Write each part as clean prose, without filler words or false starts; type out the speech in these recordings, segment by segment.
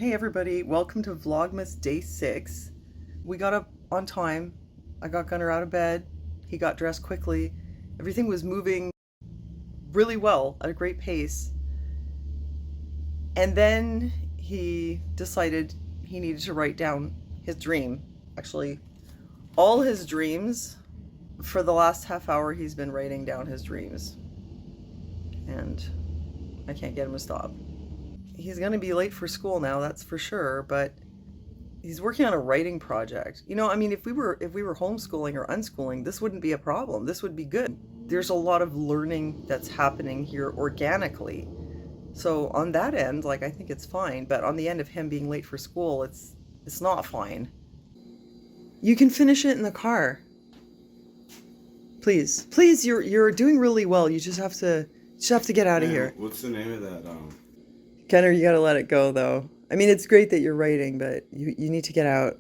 Hey everybody, welcome to Vlogmas Day 6. We got up on time. I got Gunnar out of bed. He got dressed quickly. Everything was moving really well at a great pace. And then he decided he needed to write down his dream. Actually, all his dreams. For the last half hour, he's been writing down his dreams. And I can't get him to stop. He's going to be late for school now, that's for sure, but he's working on a writing project. You know, I mean, if we were homeschooling or unschooling, this wouldn't be a problem. This would be good. There's a lot of learning that's happening here organically. So on that end, like, I think it's fine, but on the end of him being late for school, it's not fine. You can finish it in the car. Please. Please, you're doing really well. You just have to get out of here. What's the name of that Gunnar, you gotta let it go, though. I mean, it's great that you're writing, but you need to get out.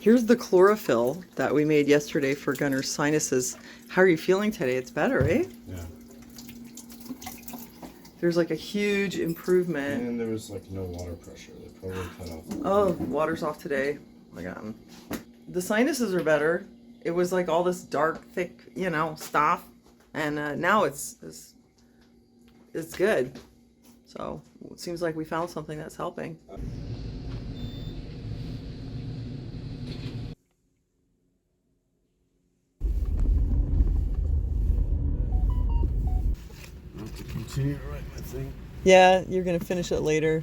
Here's the chlorophyll that we made yesterday for Gunnar's sinuses. How are you feeling today? It's better, eh? Yeah. There's like a huge improvement. And there was like no water pressure. They probably cut off. Oh, water's off today. Oh my God. The sinuses are better. It was like all this dark, thick, stuff. And now it's good. So it seems like we found something that's helping. I have to continue to write my thing. Yeah, you're gonna finish it later.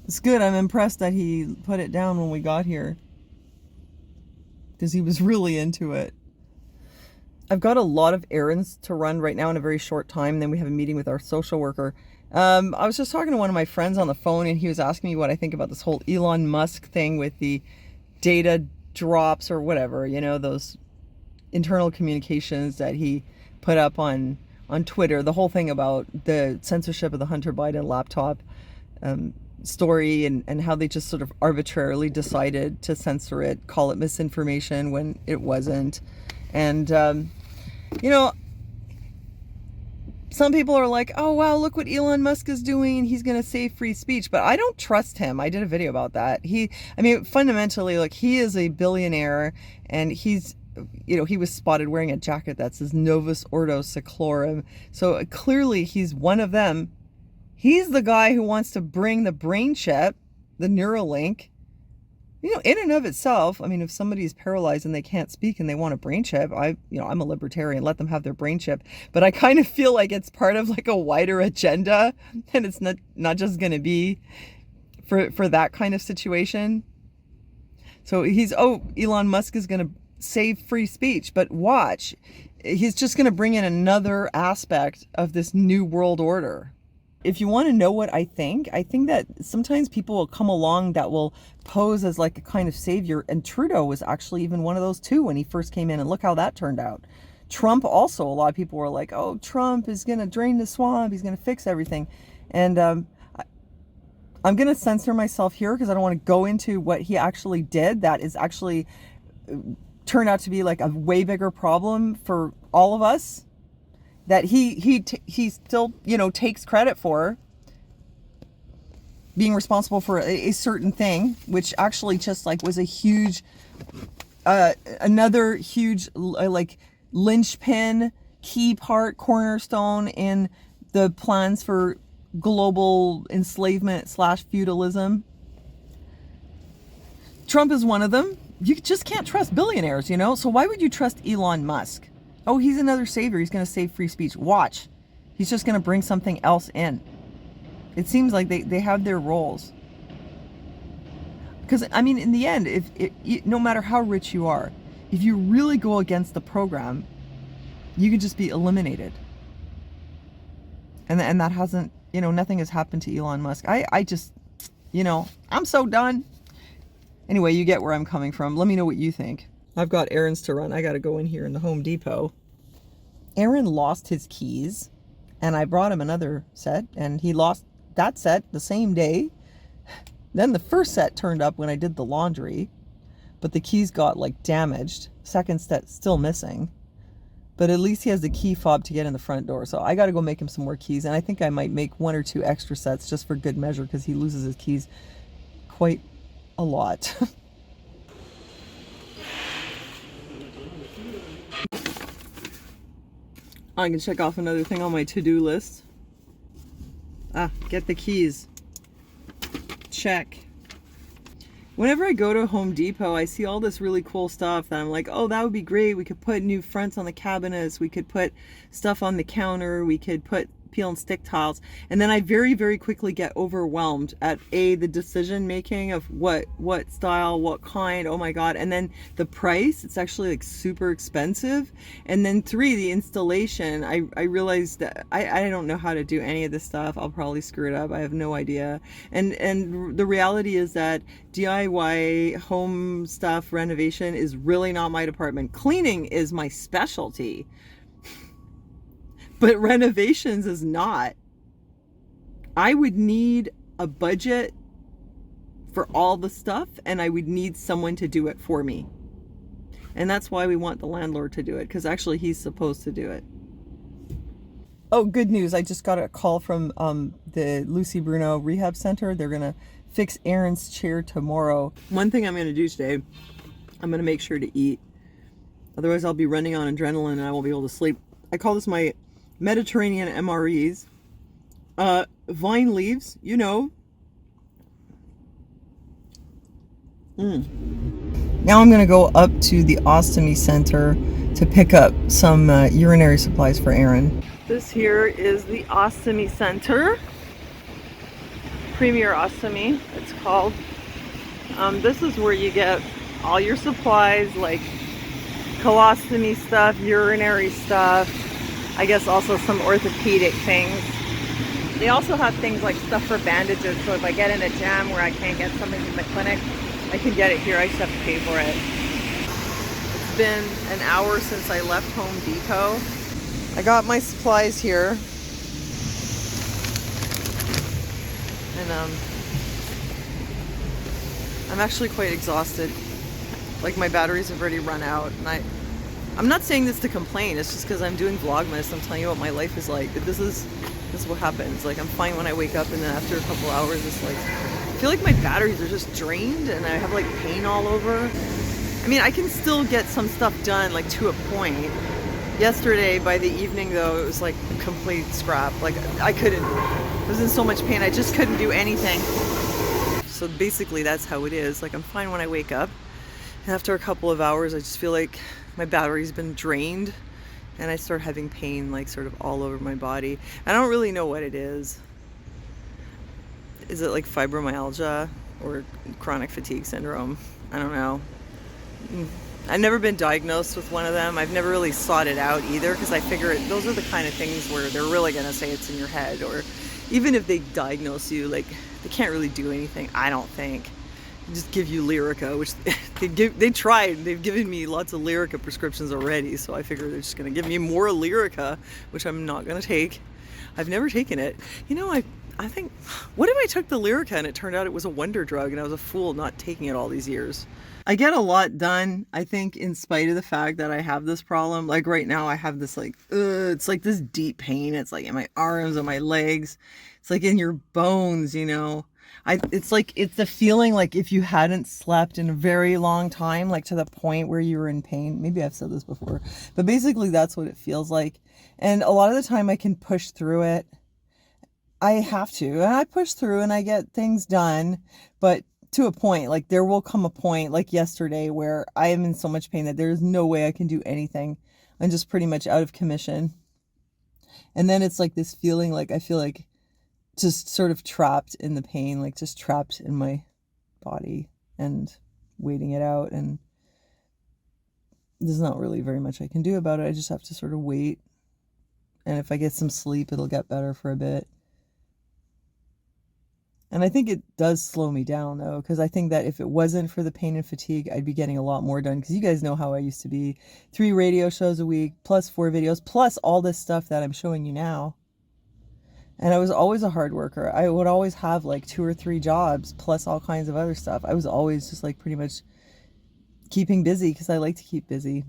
It's good. I'm impressed that he put it down when we got here, because he was really into it. I've got a lot of errands to run right now in a very short time. Then we have a meeting with our social worker. I was just talking to one of my friends on the phone, and he was asking me what I think about this whole Elon Musk thing with the data drops or whatever, those internal communications that he put up on Twitter, the whole thing about the censorship of the Hunter Biden laptop story, and how they just sort of arbitrarily decided to censor it, call it misinformation when it wasn't. And, some people are like, oh, wow, look what Elon Musk is doing. He's going to save free speech. But I don't trust him. I did a video about that. Fundamentally, like, he is a billionaire, and he's, he was spotted wearing a jacket that says Novus Ordo Seclorum. So clearly he's one of them. He's the guy who wants to bring the brain chip, the Neuralink. In and of itself, if somebody's paralyzed and they can't speak and they want a brain chip, I'm a libertarian, let them have their brain chip. But I kind of feel like it's part of like a wider agenda, and it's not just going to be for that kind of situation. So Elon Musk is going to save free speech, but watch, he's just going to bring in another aspect of this new world order. If you want to know what I think that sometimes people will come along that will pose as like a kind of savior. And Trudeau was actually even one of those too when he first came in, and look how that turned out. Trump also, a lot of people were like, oh, Trump is going to drain the swamp. He's going to fix everything. And I'm going to censor myself here because I don't want to go into what he actually did. That is actually turned out to be like a way bigger problem for all of us, that he still, takes credit for being responsible for a certain thing, which actually just like was a huge, another huge like linchpin, key part, cornerstone in the plans for global enslavement / feudalism. Trump is one of them. You just can't trust billionaires, So why would you trust Elon Musk? Oh, he's another savior. He's going to save free speech. Watch. He's just going to bring something else in. It seems like they have their roles. Because, in the end, no matter how rich you are, if you really go against the program, you could just be eliminated. And that hasn't, nothing has happened to Elon Musk. I just, I'm so done. Anyway, you get where I'm coming from. Let me know what you think. I've got errands to run. I got to go in here in the Home Depot. Aaron lost his keys, and I brought him another set, and he lost that set the same day. Then the first set turned up when I did the laundry, but the keys got like damaged. Second set still missing. But at least he has the key fob to get in the front door. So I got to go make him some more keys. And I think I might make 1 or 2 extra sets just for good measure because he loses his keys quite a lot. I can check off another thing on my to-do list. Get the keys. Check. Whenever I go to Home Depot, I see all this really cool stuff that I'm like, oh, that would be great. We could put new fronts on the cabinets. We could put stuff on the counter. We could put peel and stick tiles. And then I very, very quickly get overwhelmed at the decision making of what style, what kind, oh my God. And then the price, it's actually like super expensive. And then 3, the installation, I realized that I don't know how to do any of this stuff. I'll probably screw it up. I have no idea. And the reality is that DIY home stuff renovation is really not my department. Cleaning is my specialty. But renovations is not. I would need a budget for all the stuff, and I would need someone to do it for me. And that's why we want the landlord to do it, because actually he's supposed to do it. Oh, good news. I just got a call from the Lucy Bruno Rehab Center. They're going to fix Aaron's chair tomorrow. One thing I'm going to do today, I'm going to make sure to eat. Otherwise, I'll be running on adrenaline and I won't be able to sleep. I call this my Mediterranean MREs. Vine leaves, you know. Now I'm going to go up to the Ostomy Center to pick up some urinary supplies for Aaron. This here is the Ostomy Center. Premier Ostomy, it's called. This is where you get all your supplies like colostomy stuff, urinary stuff, I guess also some orthopedic things. They also have things like stuff for bandages, so if I get in a jam where I can't get something from the clinic, I can get it here. I just have to pay for it. It's been an hour since I left Home Depot. I got my supplies here. And I'm actually quite exhausted. Like my batteries have already run out, and I'm not saying this to complain. It's just because I'm doing Vlogmas. I'm telling you what my life is like. This is what happens. Like I'm fine when I wake up, and then after a couple hours, it's like I feel like my batteries are just drained, and I have like pain all over. I mean, I can still get some stuff done, like to a point. Yesterday, by the evening though, it was like complete scrap. Like I was in so much pain, I just couldn't do anything. So basically that's how it is. Like I'm fine when I wake up, and after a couple of hours I just feel like my battery's been drained, and I start having pain like sort of all over my body. I don't really know what it is. Is it like fibromyalgia or chronic fatigue syndrome? I don't know. I've never been diagnosed with one of them. I've never really sought it out either, because I figure those are the kind of things where they're really going to say it's in your head, or even if they diagnose you, like they can't really do anything, I don't think. They just give you Lyrica, which they tried. They've given me lots of Lyrica prescriptions already, so I figure they're just going to give me more Lyrica, which I'm not going to take. I've never taken it. You know, I think, what if I took the Lyrica and it turned out it was a wonder drug and I was a fool not taking it all these years? I get a lot done, I think, in spite of the fact that I have this problem. Like right now I have this like, it's like this deep pain. It's like in my arms and my legs. It's like in your bones, you know. It's like, it's the feeling like if you hadn't slept in a very long time, like to the point where you were in pain. Maybe I've said this before, but basically that's what it feels like. And a lot of the time I can push through it. I have to, and I push through and I get things done, but to a point, like there will come a point like yesterday where I am in so much pain that there's no way I can do anything. I'm just pretty much out of commission. And then it's like this feeling like I feel like just sort of trapped in the pain, like just trapped in my body and waiting it out. And there's not really very much I can do about it. I just have to sort of wait. And if I get some sleep, it'll get better for a bit. And I think it does slow me down, though, because I think that if it wasn't for the pain and fatigue, I'd be getting a lot more done. Because you guys know how I used to be. 3 radio shows a week, plus 4 videos, plus all this stuff that I'm showing you now. And I was always a hard worker. I would always have like 2 or 3 jobs, plus all kinds of other stuff. I was always just like pretty much keeping busy because I like to keep busy.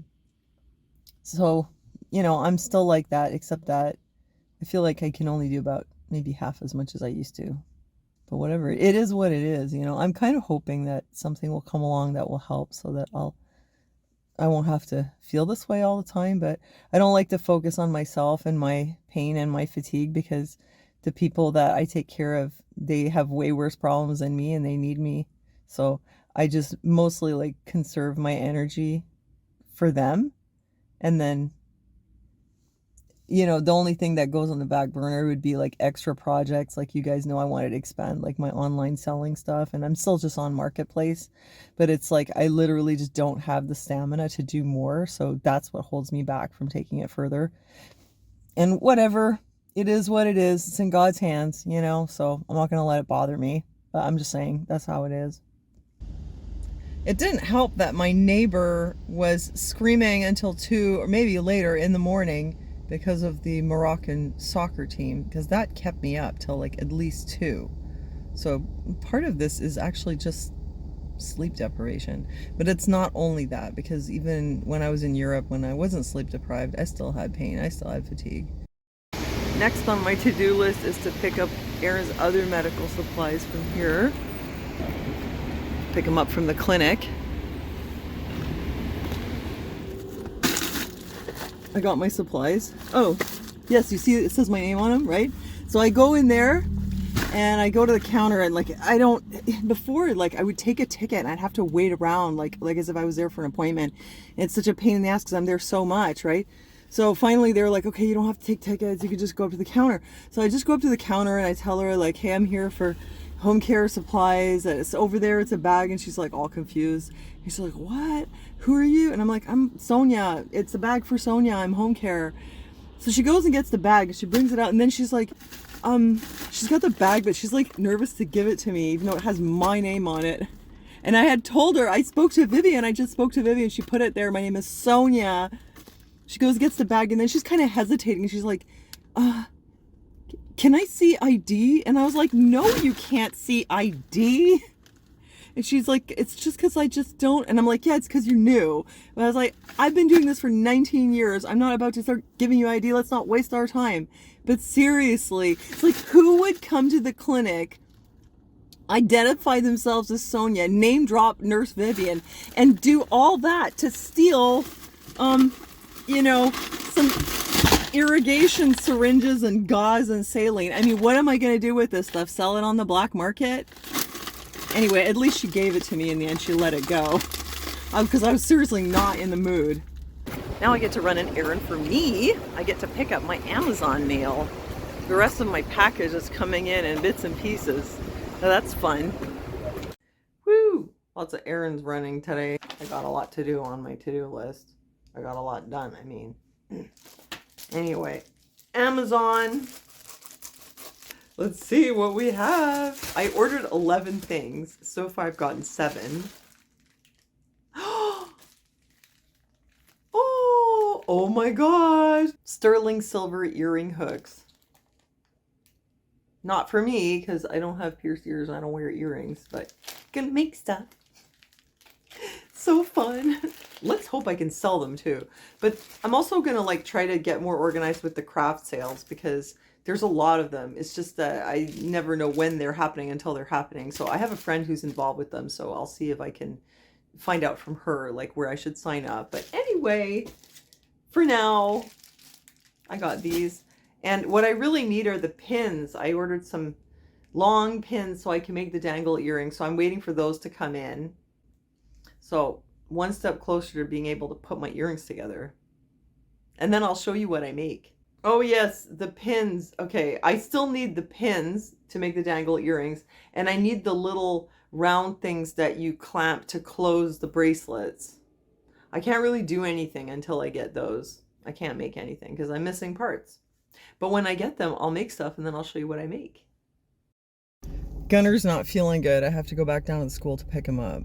So, you know, I'm still like that, except that I feel like I can only do about maybe half as much as I used to. But whatever, it is what it is, you know. I'm kind of hoping that something will come along that will help so that I won't have to feel this way all the time. But I don't like to focus on myself and my pain and my fatigue, because the people that I take care of, they have way worse problems than me and they need me. So I just mostly like conserve my energy for them. And then, you know, the only thing that goes on the back burner would be like extra projects. Like, you guys know I wanted to expand like my online selling stuff, and I'm still just on Marketplace, but it's like I literally just don't have the stamina to do more. So that's what holds me back from taking it further. And whatever, it is what it is. It's in God's hands, you know, so I'm not going to let it bother me. But I'm just saying that's how it is. It didn't help that my neighbor was screaming until 2 or maybe later in the morning because of the Moroccan soccer team, because that kept me up till like at least 2. So part of this is actually just sleep deprivation. But it's not only that, because even when I was in Europe, when I wasn't sleep deprived, I still had pain, I still had fatigue. Next on my to-do list is to pick up Aaron's other medical supplies from here. Pick them up from the clinic. I got my supplies. Oh, yes, you see it says my name on them, right? So I go in there and I go to the counter, and like I don't, before, like I would take a ticket and I'd have to wait around like as if I was there for an appointment. And it's such a pain in the ass because I'm there so much, right? So finally they're like, okay, you don't have to take tickets, you can just go up to the counter. So I just go up to the counter and I tell her like, hey, I'm here for home care supplies. It's over there, it's a bag. And she's like all confused. And she's like, what? Who are you? And I'm like, I'm Sonia. It's a bag for Sonia. I'm home care. So she goes and gets the bag and she brings it out, and then she's like, she's got the bag, but she's like nervous to give it to me, even though it has my name on it. And I had told her, I just spoke to Vivian, she put it there, my name is Sonia. She goes, gets the bag, and then she's kind of hesitating. She's like, can I see ID? And I was like, no, you can't see ID. And she's like, it's just because I just don't. And I'm like, yeah, it's because you're new. But I was like, I've been doing this for 19 years. I'm not about to start giving you ID. Let's not waste our time. But seriously, it's like, who would come to the clinic, identify themselves as Sonia, name drop Nurse Vivian, and do all that to steal, you know, some irrigation syringes and gauze and saline? I mean, what am I going to do with this stuff? Sell it on the black market? Anyway, at least she gave it to me in the end. She let it go. Because I was seriously not in the mood. Now I get to run an errand for me. I get to pick up my Amazon mail. The rest of my package is coming in bits and pieces. So that's fun. Woo! Lots of errands running today. I got a lot to do on my to-do list. I got a lot done, I mean. Anyway, Amazon. Let's see what we have. I ordered 11 things. So far I've gotten 7. Oh my gosh. Sterling silver earring hooks. Not for me, because I don't have pierced ears and I don't wear earrings, but gonna make stuff. So fun. Let's hope I can sell them too. But I'm also gonna like try to get more organized with the craft sales, because there's a lot of them. It's just that I never know when they're happening until they're happening. So I have a friend who's involved with them, so I'll see if I can find out from her like where I should sign up. But anyway, for now, I got these. And what I really need are the pins. I ordered some long pins so I can make the dangle earrings. So I'm waiting for those to come in. So one step closer to being able to put my earrings together. And then I'll show you what I make. Oh yes, the pins. Okay, I still need the pins to make the dangle earrings, and I need the little round things that you clamp to close the bracelets. I can't really do anything until I get those. I can't make anything because I'm missing parts. But when I get them, I'll make stuff, and then I'll show you what I make. Gunner's not feeling good. I have to go back down to the school to pick him up.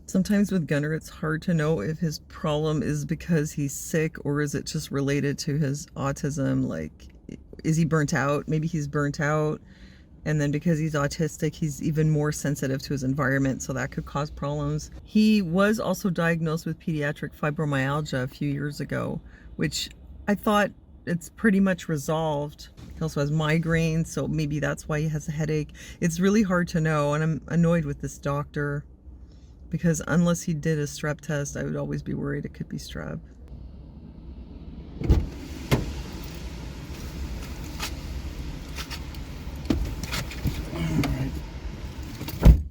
Sometimes with Gunner, it's hard to know if his problem is because he's sick or is it just related to his autism. Like, is he burnt out? Maybe he's burnt out. And then because he's autistic, he's even more sensitive to his environment, so that could cause problems. He was also diagnosed with pediatric fibromyalgia a few years ago, which I thought it's pretty much resolved. He also has migraines, so maybe that's why he has a headache. It's really hard to know, and I'm annoyed with this doctor because unless he did a strep test, I would always be worried it could be strep.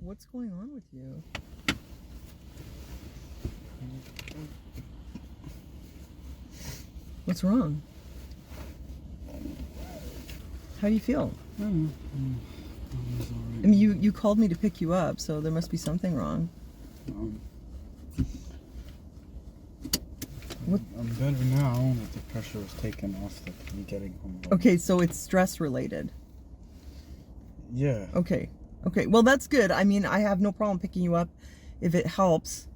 What's going on with you? What's wrong? How do you feel? I mean, you called me to pick you up, so there must be something wrong. What? I'm better now that the pressure was taken off me getting home. Okay, so it's stress related. Yeah. Okay. Okay, well that's good. I mean, I have no problem picking you up if it helps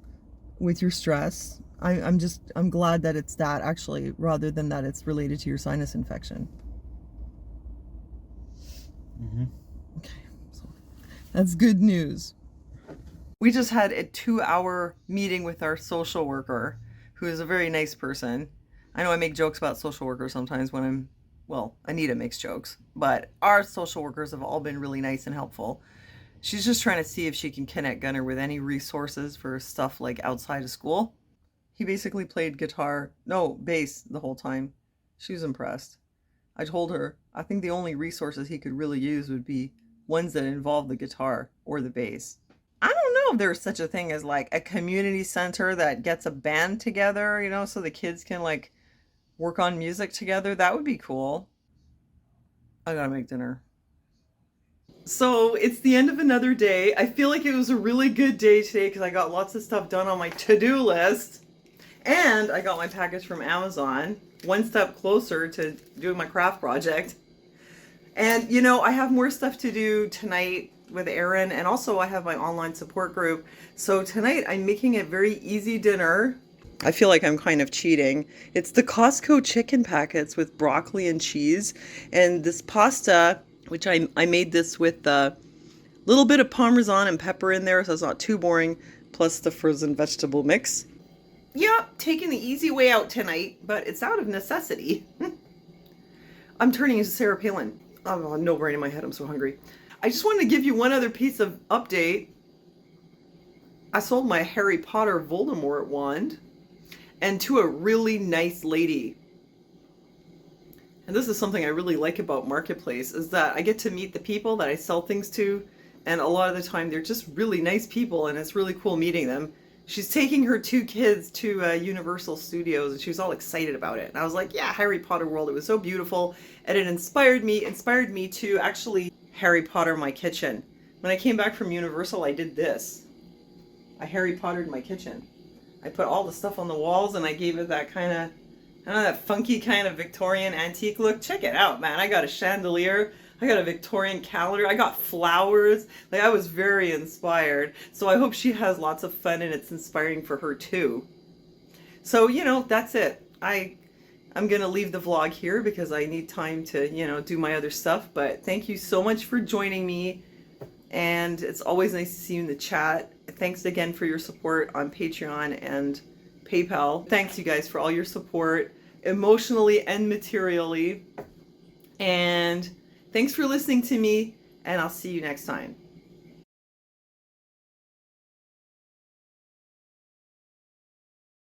with your stress. I'm glad that it's that actually, rather than that it's related to your sinus infection. Okay, so that's good news. We just had a 2-hour meeting with our social worker, who is a very nice person. I know I make jokes about social workers sometimes when Anita makes jokes, but our social workers have all been really nice and helpful. She's just trying to see if she can connect Gunnar with any resources for stuff like outside of school. He basically played bass the whole time. She was impressed. I told her, I think the only resources he could really use would be ones that involve the guitar or the bass. I don't know if there's such a thing as like a community center that gets a band together, you know, so the kids can like work on music together. That would be cool. I gotta make dinner. So it's the end of another day. I feel like it was a really good day today because I got lots of stuff done on my to-do list. And I got my package from Amazon, one step closer to doing my craft project. And you know, I have more stuff to do tonight with Erin, and also I have my online support group. So tonight I'm making a very easy dinner. I feel like I'm kind of cheating. It's the Costco chicken packets with broccoli and cheese, and this pasta, which I made this with a little bit of Parmesan and pepper in there, so it's not too boring, plus the frozen vegetable mix. Yep, taking the easy way out tonight, but it's out of necessity. I'm turning into Sarah Palin. Oh, no brain in my head, I'm so hungry. I just wanted to give you one other piece of update. I sold my Harry Potter Voldemort wand, and to a really nice lady. And this is something I really like about Marketplace, is that I get to meet the people that I sell things to, and a lot of the time they're just really nice people, and it's really cool meeting them. She's taking her 2 kids to Universal Studios, and she was all excited about it. And I was like, yeah, Harry Potter World, it was so beautiful, and it inspired me to actually Harry Potter my kitchen. When I came back from Universal, I did this. I Harry Pottered my kitchen. I put all the stuff on the walls, and I gave it that kind of, that funky kind of Victorian antique look. Check it out, man. I got a chandelier. I got a Victorian calendar. I got flowers. Like, I was very inspired. So I hope she has lots of fun and it's inspiring for her too. So, you know, that's it. I'm going to leave the vlog here because I need time to, you know, do my other stuff. But thank you so much for joining me. And it's always nice to see you in the chat. Thanks again for your support on Patreon and PayPal. Thanks, you guys, for all your support, emotionally and materially. And thanks for listening to me, and I'll see you next time.